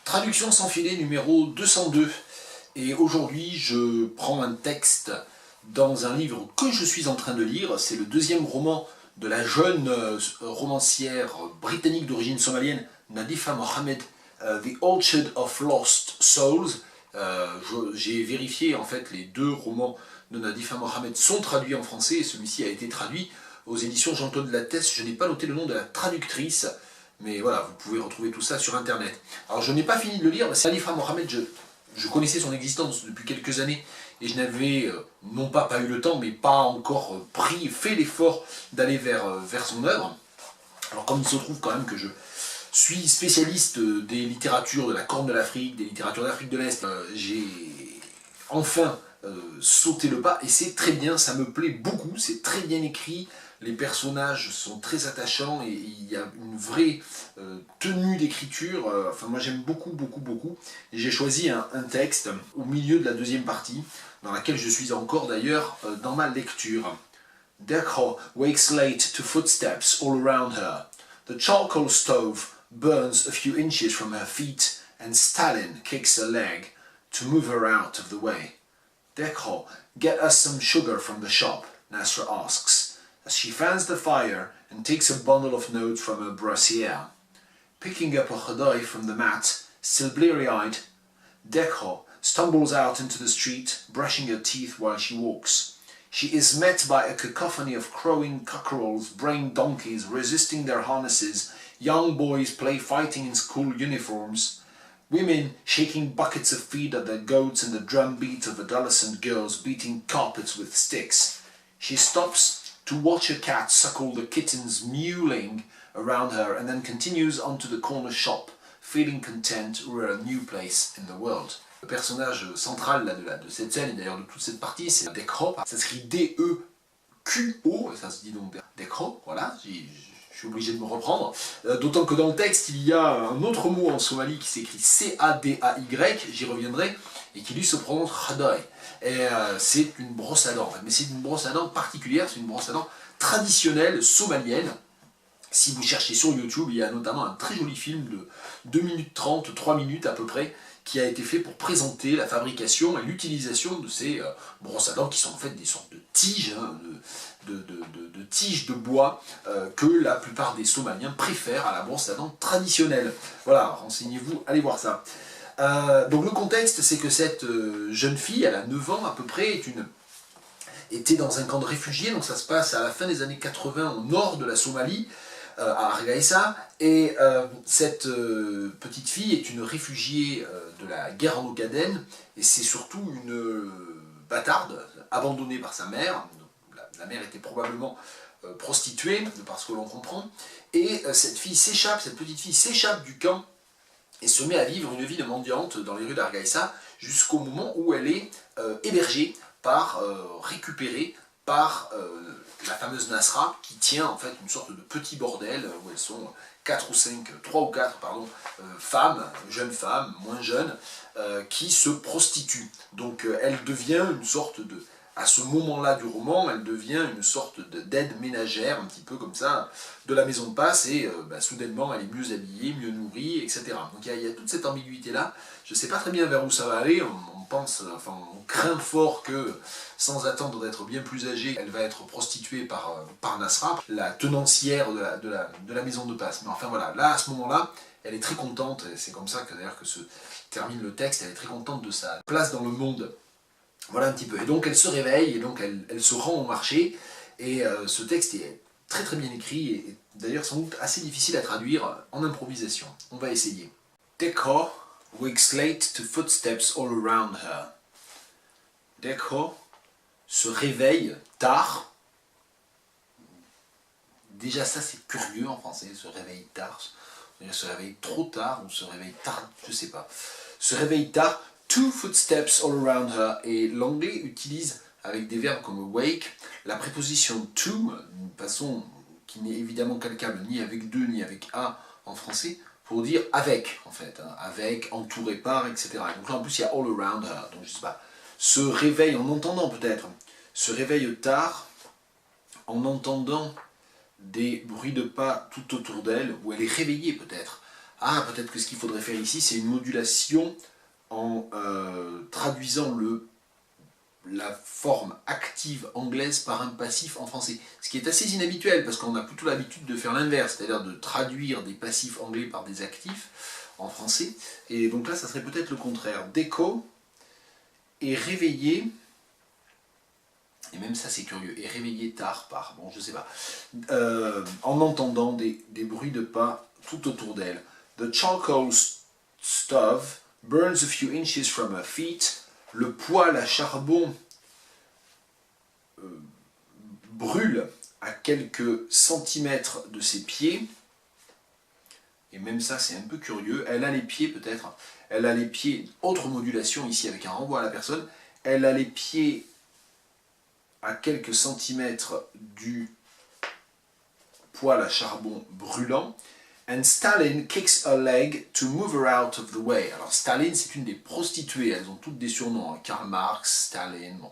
Traduction sans filet numéro 202. Et aujourd'hui, je prends un texte dans un livre que je suis en train de lire. C'est le deuxième roman de la jeune romancière britannique d'origine somalienne, Nadifa Mohamed, The Orchard of Lost Souls. J'ai vérifié, en fait, les deux romans de Nadifa Mohamed sont traduits en français, et celui-ci a été traduit aux éditions Jean-Claude Lattès. Je n'ai pas noté le nom de la traductrice, mais voilà, vous pouvez retrouver tout ça sur internet. Alors je n'ai pas fini de le lire, c'est Nadifa Mohamed, je connaissais son existence depuis quelques années, et je n'avais non pas eu le temps, mais pas encore fait l'effort d'aller vers son œuvre. Alors comme il se trouve quand même que je suis spécialiste des littératures de la Corne de l'Afrique, des littératures d'Afrique de l'Est, j'ai enfin sauté le pas, et c'est très bien, ça me plaît beaucoup, c'est très bien écrit, les personnages sont très attachants, et il y a une vraie tenue d'écriture, enfin moi j'aime beaucoup, et j'ai choisi un texte au milieu de la deuxième partie, dans laquelle je suis encore d'ailleurs dans ma lecture. Dekho wakes late to footsteps all around her. The charcoal stove burns a few inches from her feet, and Stalin kicks her leg to move her out of the way. Dekho, get us some sugar from the shop, Nasra asks, as she fans the fire and takes a bundle of notes from her brassiere. Picking up a khadai from the mat, still bleary-eyed, Dekho stumbles out into the street, brushing her teeth while she walks. She is met by a cacophony of crowing cockerels, braying donkeys, resisting their harnesses, young boys play fighting in school uniforms, women shaking buckets of feed at their goats, and the drumbeat of adolescent girls beating carpets with sticks. She stops to watch a cat suckle the kittens mewling around her, and then continues on to the corner shop, feeling content we're a new place in the world. Le personnage central là, de cette scène, et d'ailleurs de toute cette partie, c'est Dekho. Ça s'écrit D-E-Q-O, et ça se dit donc Dekho, voilà, je suis obligé de me reprendre. D'autant que dans le texte, il y a un autre mot en Somalie qui s'écrit C-A-D-A-Y, j'y reviendrai, et qui lui se prononce Khadai. Et c'est une brosse à dents, en fait. Mais c'est une brosse à dents particulière, c'est une brosse à dents traditionnelle somalienne. Si vous cherchez sur YouTube, il y a notamment un très joli film de 2 minutes 30, 3 minutes à peu près, qui a été fait pour présenter la fabrication et l'utilisation de ces brosses à dents qui sont en fait des sortes de tiges, hein, de tiges de bois que la plupart des Somaliens préfèrent à la brosse à dents traditionnelle. Voilà, renseignez-vous, allez voir ça. Donc le contexte, c'est que cette jeune fille, elle a 9 ans à peu près, était dans un camp de réfugiés, donc ça se passe à la fin des années 80 au nord de la Somalie, à Hargeisa, et cette petite fille est une réfugiée de la guerre en Ogaden, et c'est surtout une bâtarde, abandonnée par sa mère. La mère était probablement prostituée, de par ce que l'on comprend, et cette petite fille s'échappe du camp, et se met à vivre une vie de mendiante dans les rues d'Hargeisa, jusqu'au moment où elle est hébergée, récupérée par la fameuse Nasra, qui tient en fait une sorte de petit bordel où elles sont 3 ou 4 femmes, jeunes femmes, moins jeunes, qui se prostituent. Donc elle devient une sorte de, à ce moment-là du roman, elle devient une sorte d'aide ménagère, un petit peu comme ça, de la maison de passe, et soudainement elle est mieux habillée, mieux nourrie, etc. Donc il y a toute cette ambiguïté-là. Je ne sais pas très bien vers où ça va aller, on craint fort que, sans attendre d'être bien plus âgée, elle va être prostituée par Nasra, la tenancière de la maison de passe. Mais enfin voilà, là, à ce moment-là, elle est très contente, et c'est comme ça que d'ailleurs que se termine le texte, elle est très contente de sa place dans le monde. Voilà un petit peu. Et donc elle se réveille, et donc elle se rend au marché, et ce texte est très très bien écrit, et d'ailleurs sans doute assez difficile à traduire en improvisation. On va essayer. Dekho wakes late to footsteps all around her. Dekho se réveille tard. Déjà ça c'est curieux en français, se réveille tard. Se réveille trop tard ou se réveille tard, je sais pas. Se réveille tard, two footsteps all around her. Et l'anglais utilise avec des verbes comme wake la préposition to, d'une façon qui n'est évidemment calcable ni avec deux ni avec un en français, pour dire avec, en fait, hein, avec, entouré par, etc. Et donc là, en plus, il y a all around her, donc je sais pas, se réveille en entendant peut-être, se réveille tard, en entendant des bruits de pas tout autour d'elle, où elle est réveillée peut-être, Ah, peut-être que ce qu'il faudrait faire ici, c'est une modulation en traduisant la forme active anglaise par un passif en français. Ce qui est assez inhabituel, parce qu'on a plutôt l'habitude de faire l'inverse, c'est-à-dire de traduire des passifs anglais par des actifs en français. Et donc là, ça serait peut-être le contraire. Déco est réveillé, et même ça c'est curieux, est réveillé tard par, bon je sais pas, en entendant des bruits de pas tout autour d'elle. The charcoal stove burns a few inches from her feet. Le poêle à charbon brûle à quelques centimètres de ses pieds. Et même ça, c'est un peu curieux. Elle a les pieds, peut-être. Elle a les pieds, autre modulation ici avec un renvoi à la personne. Elle a les pieds à quelques centimètres du poêle à charbon brûlant. And Stalin kicks her leg to move her out of the way. Alors Stalin, c'est une des prostituées, elles ont toutes des surnoms, hein. Karl Marx, Stalin, bon.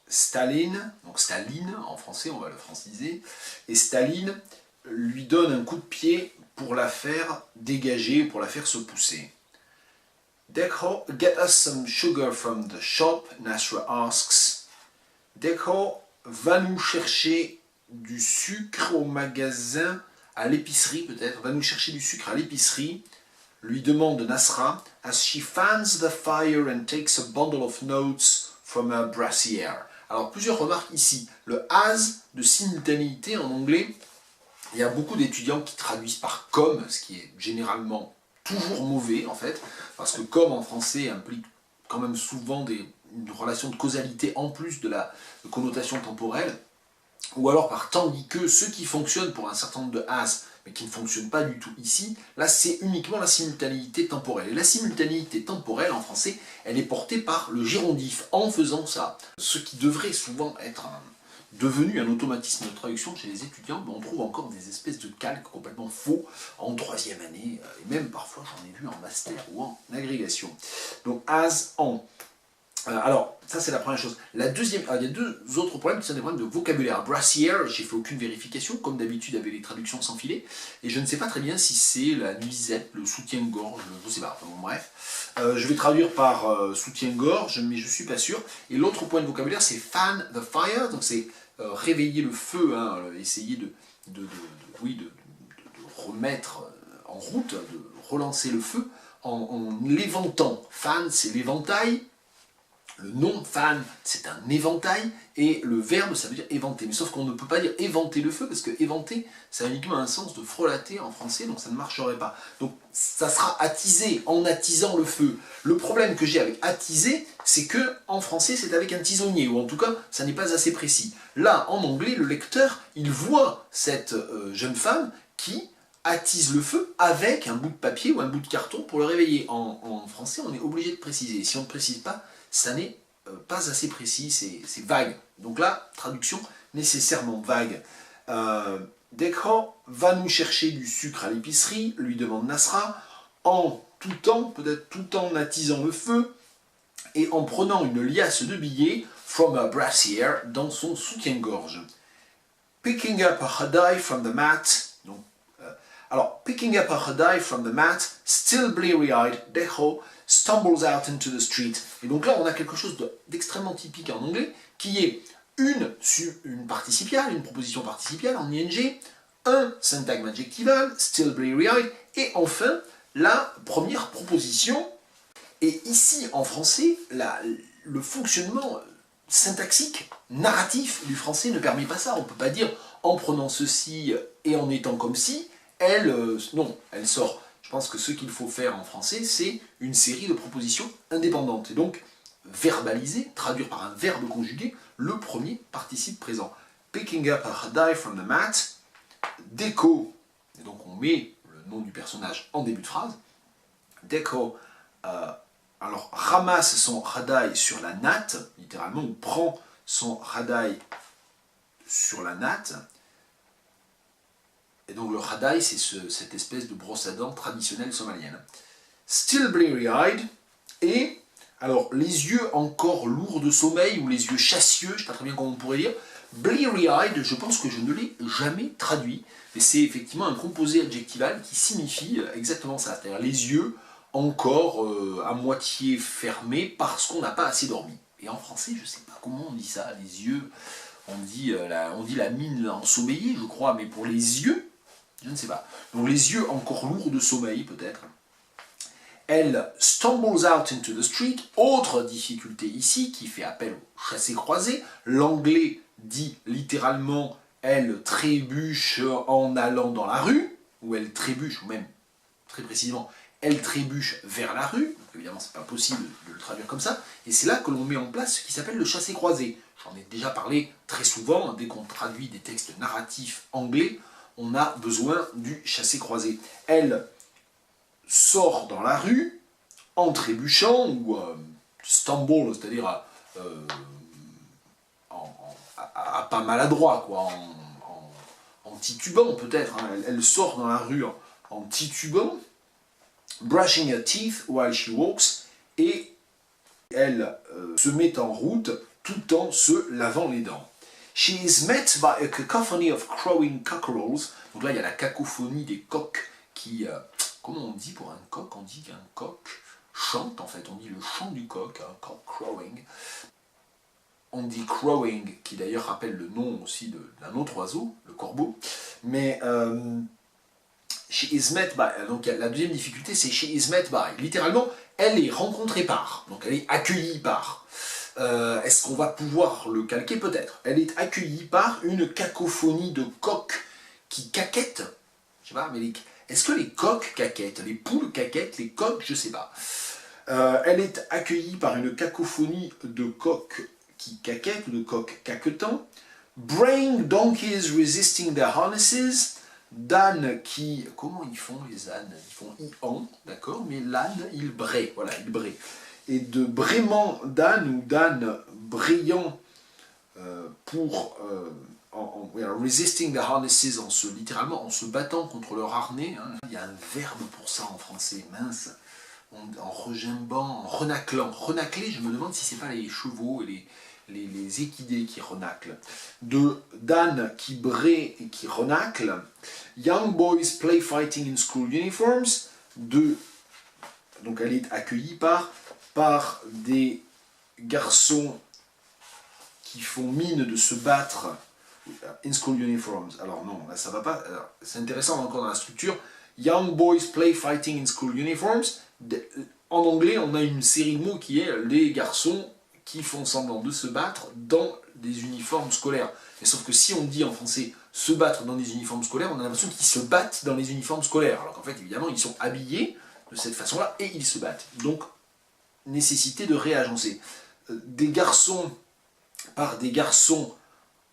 Staline, donc Staline en français, on va le franciser, et Staline lui donne un coup de pied pour la faire dégager, pour la faire se pousser. Dekho, get us some sugar from the shop, Nasra asks. Dekho, va nous chercher du sucre au magasin, à l'épicerie peut-être, va nous chercher du sucre à l'épicerie, lui demande Nasra, as she fans the fire and takes a bundle of notes from her brassiere. Alors plusieurs remarques ici. Le as de simultanéité en anglais, il y a beaucoup d'étudiants qui traduisent par comme, ce qui est généralement toujours mauvais en fait, parce que comme en français implique quand même souvent une relation de causalité en plus de la connotation temporelle, ou alors par tandis que, ce qui fonctionne pour un certain nombre de as, mais qui ne fonctionne pas du tout ici, là c'est uniquement la simultanéité temporelle. Et la simultanéité temporelle en français, elle est portée par le gérondif en faisant ça. Ce qui devrait souvent être devenu un automatisme de traduction chez les étudiants, mais on trouve encore des espèces de calques complètement faux en troisième année, et même parfois j'en ai vu en master ou en agrégation. Donc as, en. Alors, ça c'est la première chose. La deuxième, il y a deux autres problèmes qui sont des problèmes de vocabulaire. Brassiere, j'ai fait aucune vérification, comme d'habitude avec les traductions sans filet, et je ne sais pas très bien si c'est la nuisette, le soutien-gorge, je ne sais pas, enfin, bon, bref. Je vais traduire par soutien-gorge, mais je ne suis pas sûr. Et l'autre point de vocabulaire, c'est fan the fire, donc c'est réveiller le feu, hein, essayer de remettre en route, de relancer le feu en l'éventant. Fan, c'est l'éventail. Le nom fan, c'est un éventail, et le verbe, ça veut dire éventer. Mais sauf qu'on ne peut pas dire éventer le feu, parce que éventer, ça a uniquement un sens de frelater en français, donc ça ne marcherait pas. Donc ça sera attiser, en attisant le feu. Le problème que j'ai avec attiser, c'est que en français, c'est avec un tisonnier, ou en tout cas, ça n'est pas assez précis. Là, en anglais, le lecteur, il voit cette jeune femme qui attise le feu avec un bout de papier ou un bout de carton pour le réveiller. En français, on est obligé de préciser. Si on ne précise pas, ça n'est pas assez précis, c'est vague. Donc là, traduction nécessairement vague. Dekho va nous chercher du sucre à l'épicerie, lui demande Nasra, en tout temps, peut-être tout en attisant le feu, et en prenant une liasse de billets from a brassiere dans son soutien-gorge. Picking up a hadai from the mat. Donc, alors, picking up a hadai from the mat, still bleary-eyed, Dekho stumbles out into the street. Et donc là, on a quelque chose d'extrêmement typique en anglais, qui est une participiale, une proposition participiale en ing, un syntagme adjectival, still bleary-eyed, et enfin, la première proposition. Et ici, en français, le fonctionnement syntaxique, narratif du français ne permet pas ça. On ne peut pas dire, en prenant ceci et en étant comme si, non, elle sort. Je pense que ce qu'il faut faire en français, c'est une série de propositions indépendantes. Et donc, verbaliser, traduire par un verbe conjugué, le premier participe présent. Picking up a hadai from the mat, Dekho, et donc on met le nom du personnage en début de phrase. Dekho, alors ramasse son hadai sur la natte, littéralement, ou prend son hadai sur la natte. Et donc le hadai, c'est cette espèce de brosse à dents traditionnelle somalienne. Still bleary-eyed, et alors les yeux encore lourds de sommeil, ou les yeux chassieux, je ne sais pas très bien comment on pourrait dire, Bleary-eyed, je pense que je ne l'ai jamais traduit, mais c'est effectivement un composé adjectival qui signifie exactement ça, c'est-à-dire les yeux encore à moitié fermés parce qu'on n'a pas assez dormi. Et en français, je ne sais pas comment on dit ça, les yeux, on dit la mine ensommeillée, je crois, mais pour les yeux, je ne sais pas. Donc les yeux encore lourds de sommeil, peut-être. Elle stumbles out into the street, autre difficulté ici qui fait appel au chassé-croisé. L'anglais dit littéralement elle trébuche en allant dans la rue, ou elle trébuche, ou même très précisément, elle trébuche vers la rue. Donc, évidemment, c'est pas possible de le traduire comme ça. Et c'est là que l'on met en place ce qui s'appelle le chassé-croisé. J'en ai déjà parlé très souvent, dès qu'on traduit des textes narratifs anglais, on a besoin du chassé-croisé. Elle sort dans la rue en trébuchant, ou stumble, c'est-à-dire à pas maladroit, quoi, en titubant peut-être. Hein. Elle sort dans la rue en titubant, brushing her teeth while she walks, et elle se met en route tout en se lavant les dents. She is met by a cacophony of crowing cockerels. Donc là, il y a la cacophonie des coqs qui... comment on dit pour un coq? On dit qu'un coq chante, en fait. On dit le chant du coq, hein, cock crowing. On dit crowing, qui d'ailleurs rappelle le nom aussi d'un autre oiseau, le corbeau. Mais she is met by... Donc la deuxième difficulté, c'est she is met by. Littéralement, elle est rencontrée par. Donc elle est accueillie par. Est-ce qu'on va pouvoir le calquer? Peut-être. Elle est accueillie par une cacophonie de coqs qui caquettent. Je sais pas, mais est-ce que les coqs caquettent? Les poules caquettent, les coqs, je sais pas. Elle est accueillie par une cacophonie de coqs qui caquettent, ou de coqs caquetants. Braying donkeys resisting their harnesses. D'ânes qui... Comment ils font les ânes? Ils font i-an, d'accord? Mais l'âne, il braie. Voilà, il braie. Et de braiement d'âne ou d'âne brillant resisting the harnesses, littéralement en se battant contre leur harnais. Hein. Il y a un verbe pour ça en français, mince. En regimbant, en renaclant. Renacler, je me demande si c'est pas les chevaux et les équidés qui renaclent. D'âne qui braie et qui renacle. Young boys play fighting in school uniforms. Donc elle est accueillie par des garçons qui font mine de se battre in school uniforms. Alors non, là ça va pas. C'est intéressant encore dans la structure. Young boys play fighting in school uniforms. En anglais, on a une série de mots qui est les garçons qui font semblant de se battre dans des uniformes scolaires. Et sauf que si on dit en français se battre dans des uniformes scolaires, on a l'impression qu'ils se battent dans les uniformes scolaires. Alors qu'en fait, évidemment, ils sont habillés de cette façon-là et ils se battent. Donc, nécessité de réagencer. Des garçons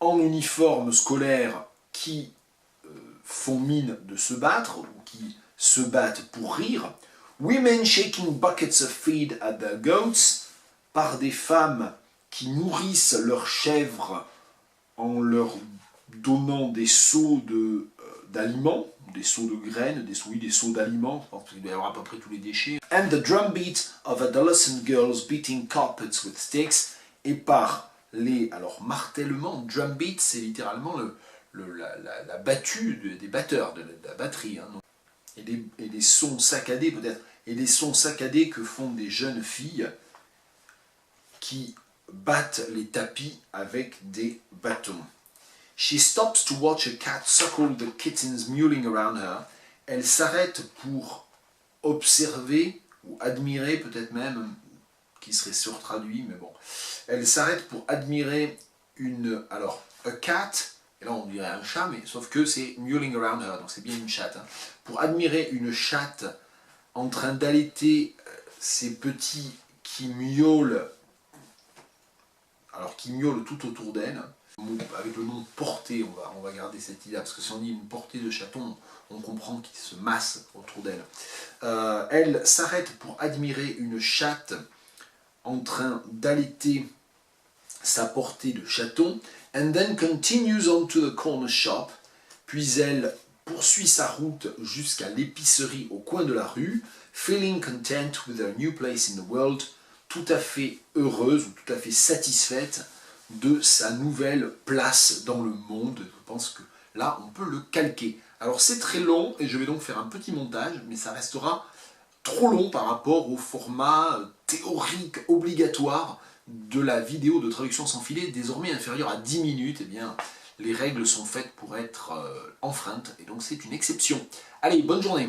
en uniforme scolaire qui font mine de se battre, ou qui se battent pour rire. Women shaking buckets of feed at their goats, par des femmes qui nourrissent leurs chèvres en leur donnant des seaux d'aliments, des seaux de graines, des seaux d'aliments, je pense qu'il doit y avoir à peu près tous les déchets. And the drumbeat of adolescent girls beating carpets with sticks, et par alors martèlement, drumbeat c'est littéralement la battue des batteurs, de la batterie, hein, et les sons saccadés peut-être, et les sons saccadés que font des jeunes filles qui battent les tapis avec des bâtons. She stops to watch a cat suckle the kittens mewling around her. Elle s'arrête pour observer ou admirer, peut-être même, qui serait surtraduit, mais bon. Elle s'arrête pour admirer alors, a cat, et là on dirait un chat, mais sauf que c'est mewling around her, donc c'est bien une chatte. Hein. Pour admirer une chatte en train d'allaiter ses petits qui miaulent, alors qui miaulent tout autour d'elle, avec le nom portée, on va garder cette idée, parce que si on dit une portée de chaton, on comprend qu'il se masse autour d'elle. Elle s'arrête pour admirer une chatte en train d'allaiter sa portée de chaton, and then continues on to the corner shop, puis elle poursuit sa route jusqu'à l'épicerie au coin de la rue, feeling content with her new place in the world, tout à fait heureuse ou tout à fait satisfaite de sa nouvelle place dans le monde. Je pense que là, on peut le calquer. Alors c'est très long et je vais donc faire un petit montage, mais ça restera trop long par rapport au format théorique obligatoire de la vidéo de traduction sans filet, désormais inférieure à 10 minutes. Eh bien, les règles sont faites pour être enfreintes, et donc c'est une exception. Allez, bonne journée!